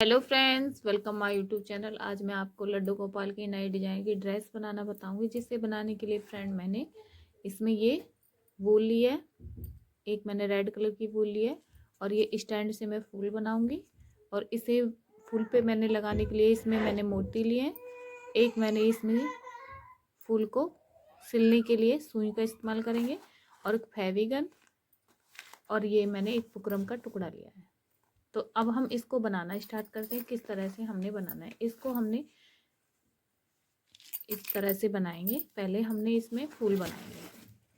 Hello friends, welcome my YouTube channel. आज मैं आपको लड्डू गोपाल की नई डिजाइन की ड्रेस बनाना बताऊंगी। जिसे बनाने के लिए फ्रेंड मैंने इसमें ये वूल ली है, एक मैंने रेड कलर की वूल ली है और ये स्टैंड से मैं फूल बनाऊंगी। और इसे फूल पे मैंने लगाने के लिए इसमें मैंने मोती लिए हैं। एक मैंने इसमें फूल को सिलने के लिए सुई का इस्तेमाल करेंगे और एक फेविगन, और ये मैंने एक बुकरम का टुकड़ा लिया है। तो अब हम इसको बनाना स्टार्ट करते हैं। किस तरह से हमने बनाना है इसको, हमने इस तरह से बनाएंगे। पहले हमने इसमें फूल बनाएंगे।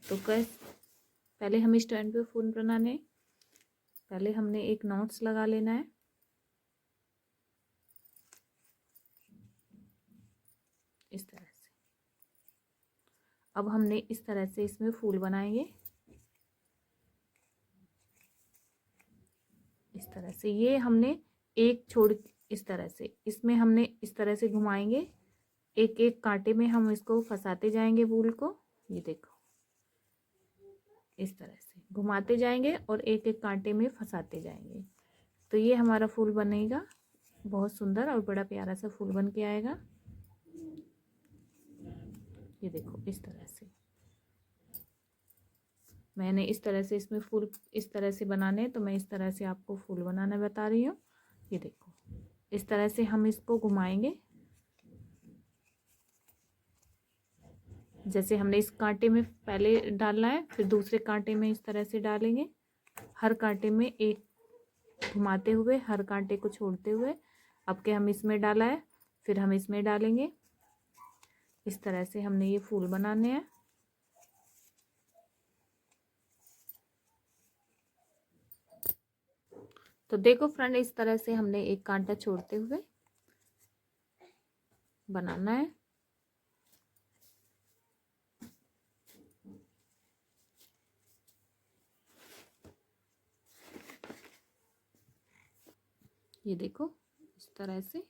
तो पहले हम स्टैंड पे फूल बनाने, पहले हमने एक नॉट्स लगा लेना है। इस तरह से अब हमने इस तरह से इसमें फूल बनाएंगे। इस तरह से ये हमने एक छोड़, इस तरह से इसमें हमने इस तरह से घुमाएंगे। एक एक कांटे में हम इसको फंसाते जाएंगे वूल को। ये देखो, इस तरह से घुमाते जाएंगे और एक एक कांटे में फंसाते जाएंगे। तो ये हमारा फूल बनेगा, बहुत सुंदर और बड़ा प्यारा सा फूल बन के आएगा। ये देखो, इस तरह से मैंने इस तरह से इसमें फूल इस तरह से बनाने, तो मैं इस तरह से आपको फूल बनाना बता रही हूँ। ये देखो, इस तरह से हम इसको घुमाएंगे। जैसे हमने इस कांटे में पहले डालना है, फिर दूसरे कांटे में इस तरह से डालेंगे। हर कांटे में एक घुमाते हुए, हर कांटे को छोड़ते हुए। अब के हम इसमें डाला है, फिर हम इसमें डालेंगे। इस तरह से हमने ये फूल बनाने हैं। तो देखो फ्रेंड, इस तरह से हमने एक कांटा छोड़ते हुए बनाना है। ये देखो, इस तरह से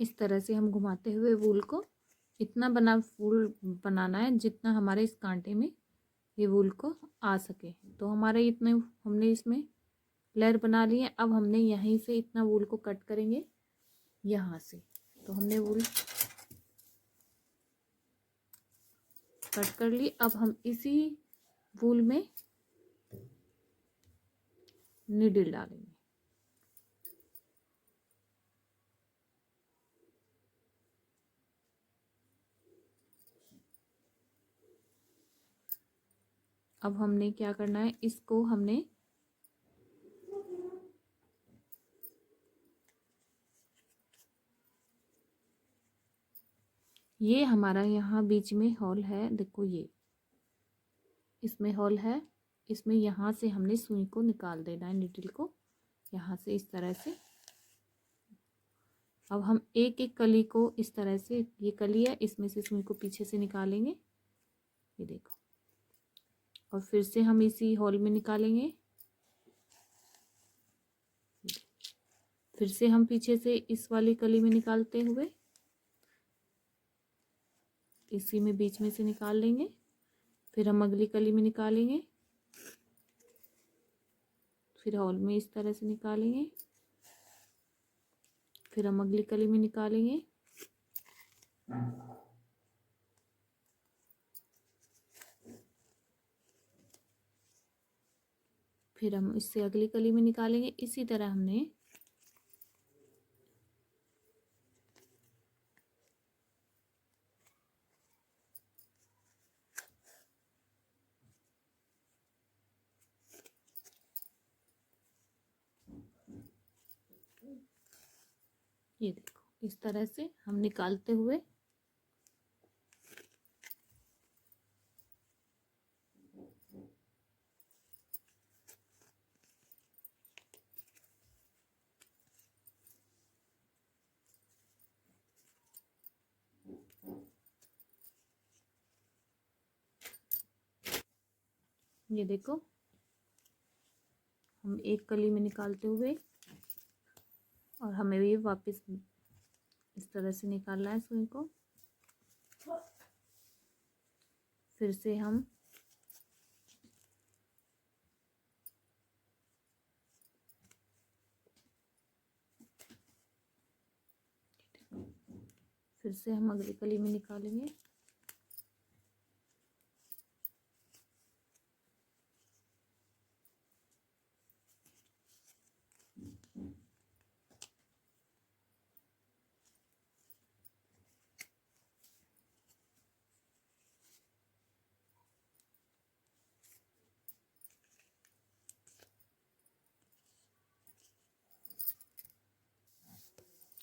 इस तरह से हम घुमाते हुए वूल को इतना फूल बनाना है जितना हमारे इस कांटे में ये वूल को आ सके। तो हमारे इतने हमने इसमें लेयर बना ली है। अब हमने यहीं से इतना वूल को कट करेंगे, यहाँ से। तो हमने वूल कट कर ली। अब हम इसी वूल में नीडल डालेंगे। अब हमने क्या करना है, इसको हमने ये हमारा यहाँ बीच में हॉल है, देखो ये इसमें हॉल है। इसमें यहाँ से हमने सुई को निकाल देना है, नीडल को यहाँ से इस तरह से। अब हम एक एक कली को इस तरह से, ये कली है, इसमें से सुई को पीछे से निकालेंगे। ये देखो, और फिर से हम इसी हॉल में निकालेंगे। फिर से हम पीछे से इस वाली कली में निकालते हुए इसी में बीच में से निकाल लेंगे। फिर हम अगली कली में निकालेंगे, फिर हॉल में इस तरह से निकालेंगे। फिर हम अगली कली में निकालेंगे। फिर हम इससे अगली कली में निकालेंगे। इसी तरह हमने ये देखो, इस तरह से हम निकालते हुए ये देखो, हम एक कली में निकालते हुए, और हमें भी वापस इस तरह से निकालना है सुई को। फिर से हम अगली कली में निकालेंगे।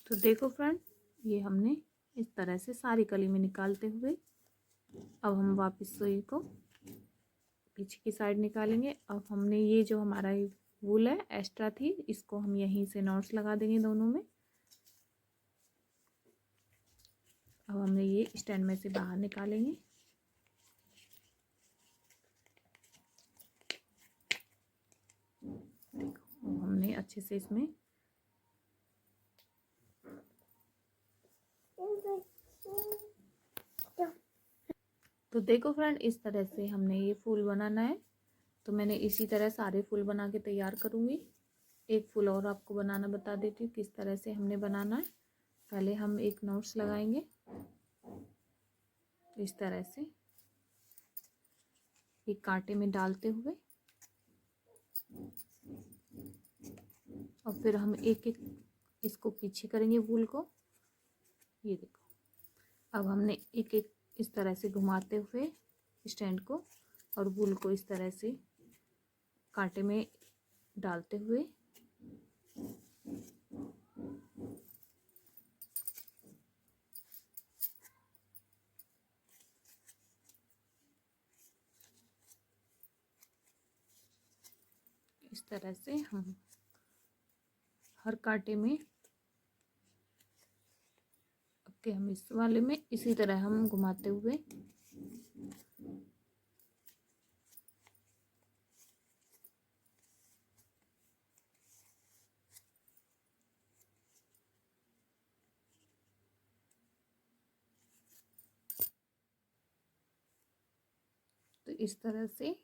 तो देखो फ्रेंड, ये हमने इस तरह से सारी कली में निकालते हुए अब हम वापस सुई को पीछे की साइड निकालेंगे। अब हमने ये जो हमारा वूल है एक्स्ट्रा थी, इसको हम यहीं से नॉट्स लगा देंगे दोनों में। अब हमने ये स्टैंड में से बाहर निकालेंगे। देखो हमने अच्छे से इसमें तो देखो फ्रेंड, इस तरह से हमने ये फूल बनाना है। तो मैंने इसी तरह सारे फूल बना के तैयार करूँगी। एक फूल और आपको बनाना बता देती हूँ किस तरह से हमने बनाना है। पहले हम एक नॉट्स लगाएंगे इस तरह से, एक कांटे में डालते हुए, और फिर हम एक एक इसको पीछे करेंगे वूल को। ये देखो, अब हमने एक एक इस तरह से घुमाते हुए स्टैंड को और वूल को इस तरह से कांटे में डालते हुए इस तरह से हम हर कांटे में के हम इस वाले में इसी तरह हम घुमाते हुए तो इस तरह से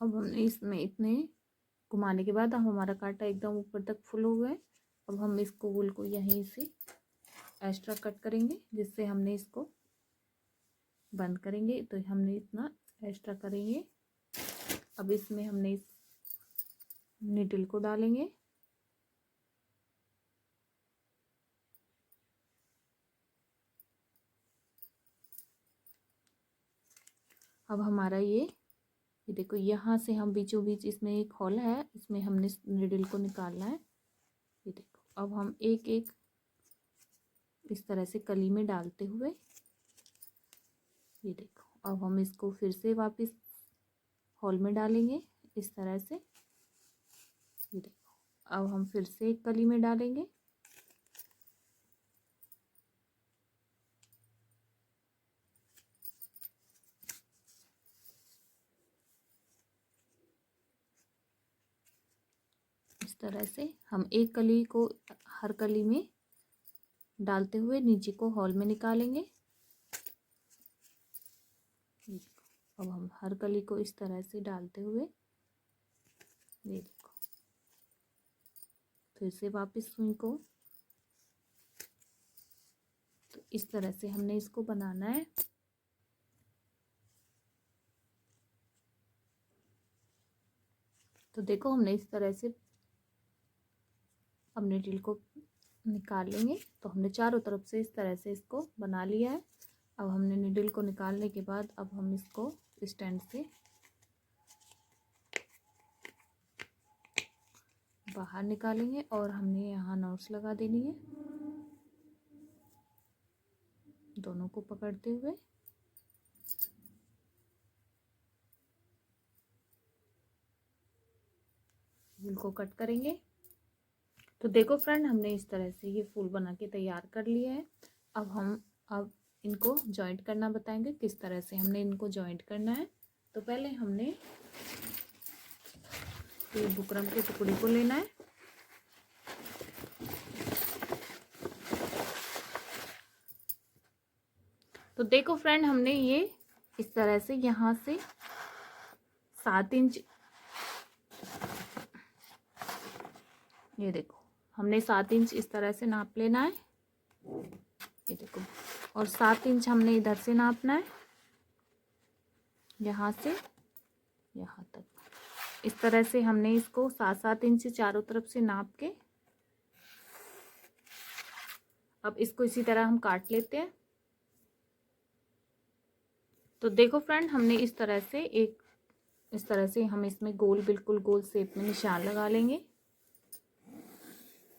अब हमने इसमें इतने घुमाने के बाद अब हमारा कांटा एकदम ऊपर तक फुल हो गया है। अब हम इसको वूल को यहीं से एक्स्ट्रा कट करेंगे, जिससे हमने इसको बंद करेंगे। तो हमने इतना एक्स्ट्रा करेंगे। अब इसमें हमने इस नीडल को डालेंगे। अब हमारा ये देखो, यहाँ से हम बीचों बीच इसमें एक होल है, इसमें हमने नीडल को निकालना है। ये देखो, अब हम एक एक इस तरह से कली में डालते हुए, ये देखो, अब हम इसको फिर से वापस होल में डालेंगे इस तरह से। ये देखो, अब हम फिर से एक कली में डालेंगे। इस तरह से हम एक कली को हर कली में डालते हुए नीचे को होल में निकालेंगे। अब हम हर कली को इस तरह से डालते हुए, ये देखो, फिर से वापस सुई को, तो इस तरह से हमने इसको बनाना है। तो देखो, हमने इस तरह से अब नीडल को निकाल लेंगे। तो हमने चारों तरफ से इस तरह से इसको बना लिया है। अब हमने नीडल को निकालने के बाद अब हम इसको स्टैंड से बाहर निकालेंगे और हमने यहाँ नॉट्स लगा देनी है, दोनों को पकड़ते हुए। वूल को कट करेंगे तो देखो फ्रेंड, हमने इस तरह से ये फूल बना के तैयार कर लिया है। अब इनको जॉइंट करना बताएंगे किस तरह से हमने इनको जॉइंट करना है। तो पहले हमने ये बुकरम के टुकड़े को लेना है। तो देखो फ्रेंड, हमने ये इस तरह से यहाँ से 7 इंच, ये देखो हमने 7 इंच इस तरह से नाप लेना है। ये देखो, और 7 इंच हमने इधर से नापना है, यहाँ से यहाँ तक। इस तरह से हमने इसको 7-7 इंच से चारों तरफ से नाप के अब इसको इसी तरह हम काट लेते हैं। तो देखो फ्रेंड, हमने इस तरह से हम इसमें गोल, बिल्कुल गोल शेप में निशान लगा लेंगे। ये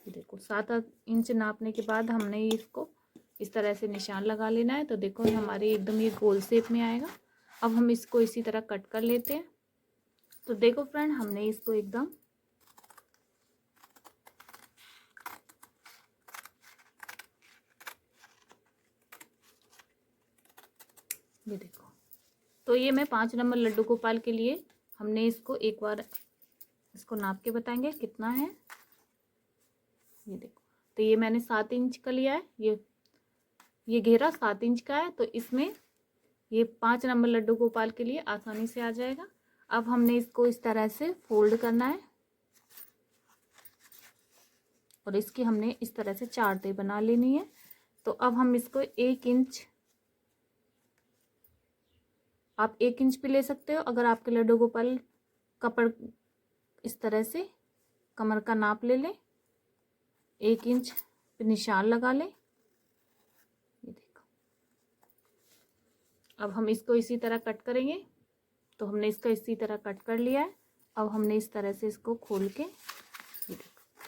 देखो 7 इंच नापने के बाद हमने इसको इस तरह से निशान लगा लेना है। तो देखो हमारे एकदम ये गोल शेप में आएगा। अब हम इसको इसी तरह कट कर लेते हैं। तो देखो फ्रेंड, हमने इसको एकदम ये देखो, तो ये मैं 5 नंबर लड्डू गोपाल के लिए हमने इसको एक बार इसको नाप के बताएंगे कितना है। ये देखो, तो ये मैंने 7 इंच का लिया है। ये घेरा 7 इंच का है। तो इसमें ये 5 नंबर लड्डू गोपाल के लिए आसानी से आ जाएगा। अब हमने इसको इस तरह से फोल्ड करना है और इसकी हमने इस तरह से 4 तह बना लेनी है। तो अब हम इसको 1 इंच, आप 1 इंच भी ले सकते हो अगर आपके लड्डू गोपाल कपड़ इस तरह से कमर का नाप ले लें। 1 इंच पे निशान लगा लें। ये देखो, अब हम इसको इसी तरह कट करेंगे। तो हमने इसका इसी तरह कट कर लिया है। अब हमने इस तरह से इसको खोल के, ये देखो,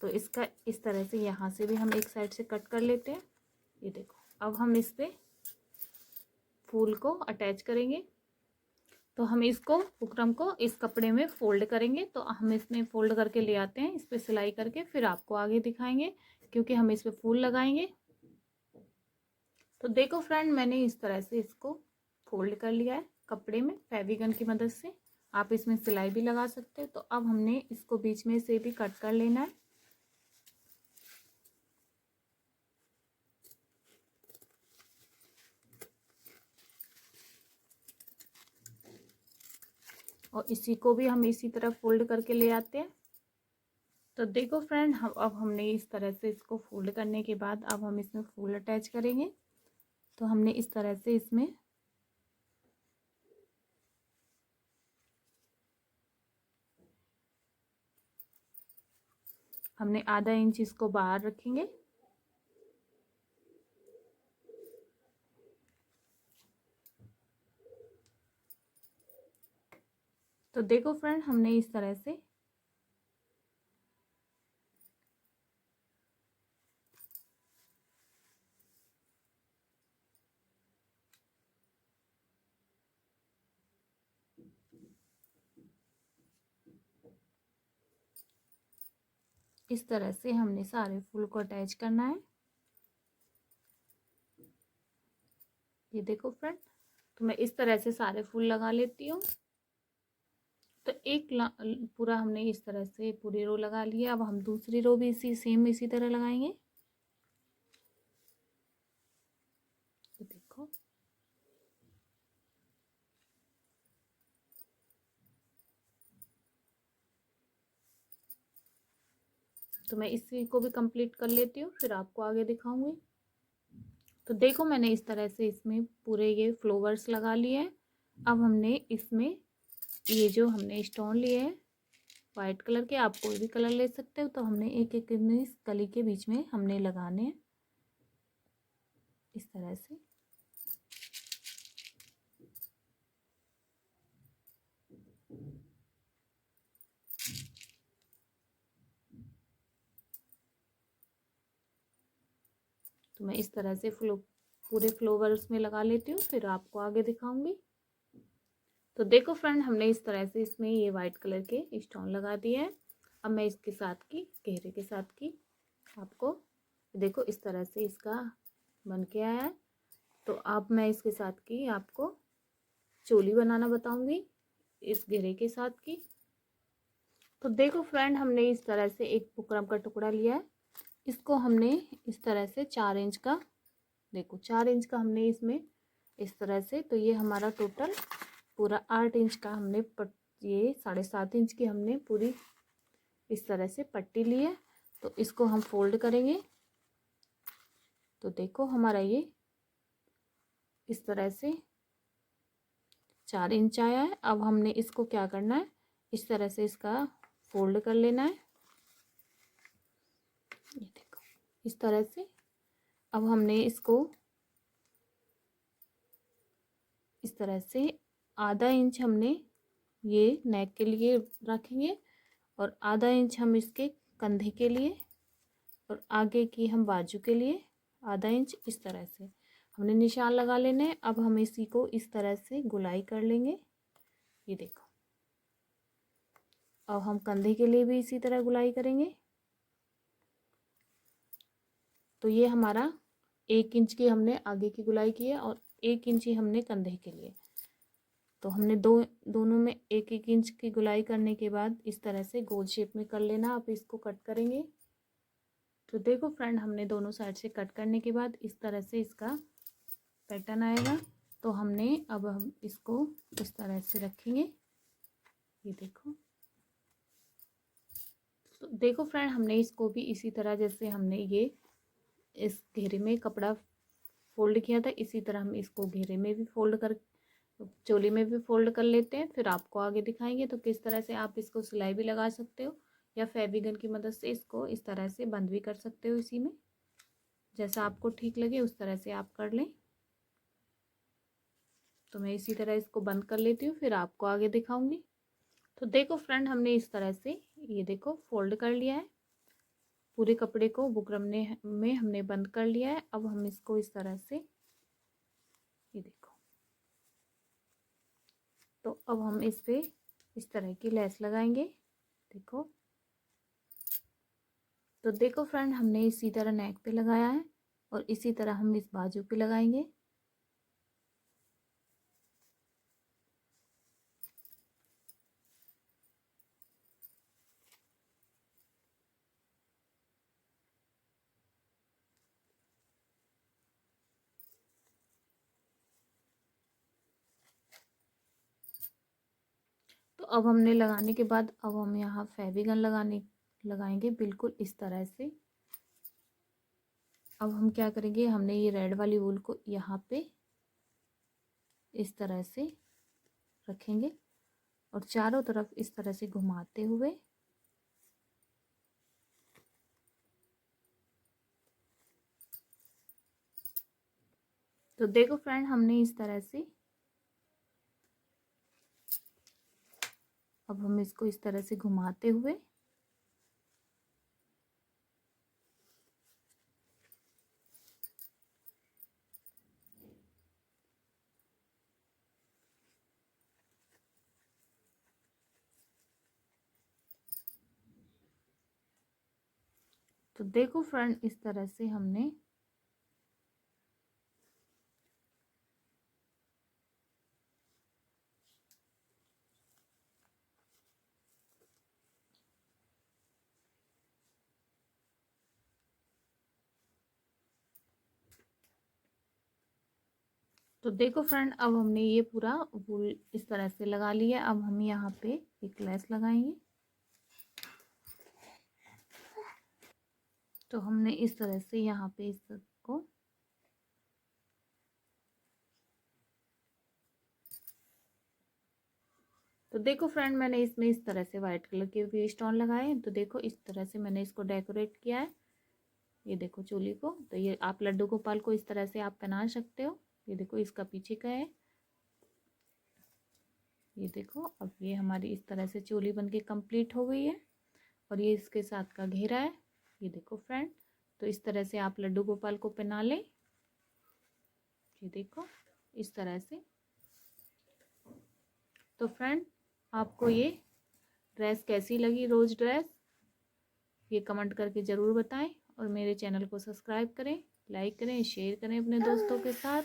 तो इसका इस तरह से यहाँ से भी हम एक साइड से कट कर लेते हैं। ये देखो, अब हम इस पे फूल को अटैच करेंगे। तो हम इसको बुकरम को इस कपड़े में फोल्ड करेंगे। तो हम इसमें फोल्ड करके ले आते हैं, इस पे सिलाई करके, फिर आपको आगे दिखाएंगे क्योंकि हम इस पे फूल लगाएंगे। तो देखो फ्रेंड, मैंने इस तरह से इसको फोल्ड कर लिया है कपड़े में फेविगन की मदद से। आप इसमें सिलाई भी लगा सकते हो। तो अब हमने इसको बीच में से भी कट कर लेना है। और इसी को भी हम इसी तरह फोल्ड करके ले आते हैं। तो देखो फ्रेंड, अब हमने इस तरह से इसको फोल्ड करने के बाद अब हम इसमें फूल अटैच करेंगे। तो हमने इस तरह से इसमें हमने आधा इंच इसको बाहर रखेंगे। तो देखो फ्रेंड, हमने इस तरह से इस तरह से हमने सारे फूल को अटैच करना है। ये देखो फ्रेंड, तो मैं इस तरह से सारे फूल लगा लेती हूँ। तो एक पूरा हमने इस तरह से पूरी रो लगा लिया। अब हम दूसरी रो भी इसी तरह लगाएंगे। तो देखो, तो मैं इसी को भी कंप्लीट कर लेती हूँ, फिर आपको आगे दिखाऊंगी। तो देखो, मैंने इस तरह से इसमें पूरे ये फ्लावर्स लगा लिए हैं। अब हमने इसमें ये जो हमने स्टोन लिए हैं वाइट कलर के, आप कोई भी कलर ले सकते हो। तो हमने एक एक इस कली के बीच में हमने लगाने हैं इस तरह से। तो मैं इस तरह से पूरे फ्लावर्स में लगा लेती हूँ, फिर आपको आगे दिखाऊंगी। तो देखो फ्रेंड, हमने इस तरह से इसमें ये वाइट कलर के स्टोन लगा दिए हैं। अब मैं इसके साथ की घेरे के साथ की आपको देखो इस तरह से इसका बन के आया है। तो अब मैं इसके साथ की आपको चोली बनाना बताऊंगी इस घेरे के साथ की। तो देखो फ्रेंड, हमने इस तरह से एक बुकरम का टुकड़ा लिया है। इसको हमने इस तरह से 4 इंच का, देखो 4 इंच का हमने इसमें इस तरह से, तो ये हमारा टोटल पूरा 8 इंच का हमने ये 7.5 इंच की हमने पूरी इस तरह से पट्टी ली है। तो इसको हम फोल्ड करेंगे। तो देखो हमारा ये इस तरह से 4 इंच आया है। अब हमने इसको क्या करना है, इस तरह से इसका फोल्ड कर लेना है। ये देखो इस तरह से। अब हमने इसको इस तरह से आधा इंच हमने ये नेक के लिए रखेंगे और आधा इंच हम इसके कंधे के लिए और आगे की हम बाजू के लिए आधा इंच इस तरह से हमने निशान लगा लेने हैं। अब हम इसी को इस तरह से गुलाई कर लेंगे। ये देखो, अब हम कंधे के लिए भी इसी तरह गुलाई करेंगे। तो ये हमारा 1 इंच की हमने आगे की गुलाई की है और 1 इंच ही हमने कंधे के लिए। तो हमने दोनों में 1-1 इंच की गुलाई करने के बाद इस तरह से गोल शेप में कर लेना। अब इसको कट करेंगे। तो देखो फ्रेंड, हमने दोनों साइड से कट करने के बाद इस तरह से इसका पैटर्न आएगा। तो हमने अब हम इसको इस तरह से रखेंगे। ये देखो, तो देखो फ्रेंड, हमने इसको भी इसी तरह जैसे हमने ये इस घेरे में कपड़ा फोल्ड किया था, इसी तरह हम इसको घेरे में भी फोल्ड कर, चोली में भी फोल्ड कर लेते हैं। फिर आपको आगे दिखाएंगे तो किस तरह से आप इसको सिलाई भी लगा सकते हो या फेविगन की मदद से इसको इस तरह से बंद भी कर सकते हो। इसी में जैसा आपको ठीक लगे उस तरह से आप कर लें। तो मैं इसी तरह इसको बंद कर लेती हूँ, फिर आपको आगे दिखाऊंगी। तो देखो फ्रेंड, हमने इस तरह से ये देखो फोल्ड कर लिया है। पूरे कपड़े को बुकरम में हमने बंद कर लिया है। अब हम इसको इस तरह से ये देखो, तो अब हम इस पे इस तरह की लेस लगाएंगे। देखो, तो देखो फ्रेंड, हमने इसी तरह नेक पे लगाया है और इसी तरह हम इस बाजू पे लगाएंगे। तो अब हमने लगाने के बाद अब हम यहाँ फेविगन लगाएंगे बिल्कुल इस तरह से। अब हम क्या करेंगे, हमने ये रेड वाली वूल को यहाँ पे इस तरह से रखेंगे और चारों तरफ इस तरह से घुमाते हुए तो देखो फ्रेंड, हमने इस तरह से अब हम इसको इस तरह से घुमाते हुए तो देखो फ्रेंड, इस तरह से हमने तो देखो फ्रेंड, अब हमने ये पूरा वूल इस तरह से लगा लिया। अब हम यहाँ पे एक लेस लगाएंगे। तो हमने इस तरह से यहाँ पे इसको तो देखो फ्रेंड, मैंने इसमें इस तरह से वाइट कलर के भी स्टोन लगाए हैं। तो देखो इस तरह से मैंने इसको डेकोरेट किया है। ये देखो चोली को, तो ये आप लड्डू गोपाल को इस तरह से आप पहना सकते हो। ये देखो इसका पीछे का है। ये देखो, अब ये हमारी इस तरह से चोली बनके कंप्लीट हो गई है और ये इसके साथ का घेरा है। ये देखो फ्रेंड, तो इस तरह से आप लड्डू गोपाल को पहना लें। ये देखो इस तरह से। तो फ्रेंड, आपको ये ड्रेस कैसी लगी, रोज ड्रेस? ये कमेंट करके ज़रूर बताएं और मेरे चैनल को सब्सक्राइब करें, लाइक करें, शेयर करें अपने दोस्तों के साथ।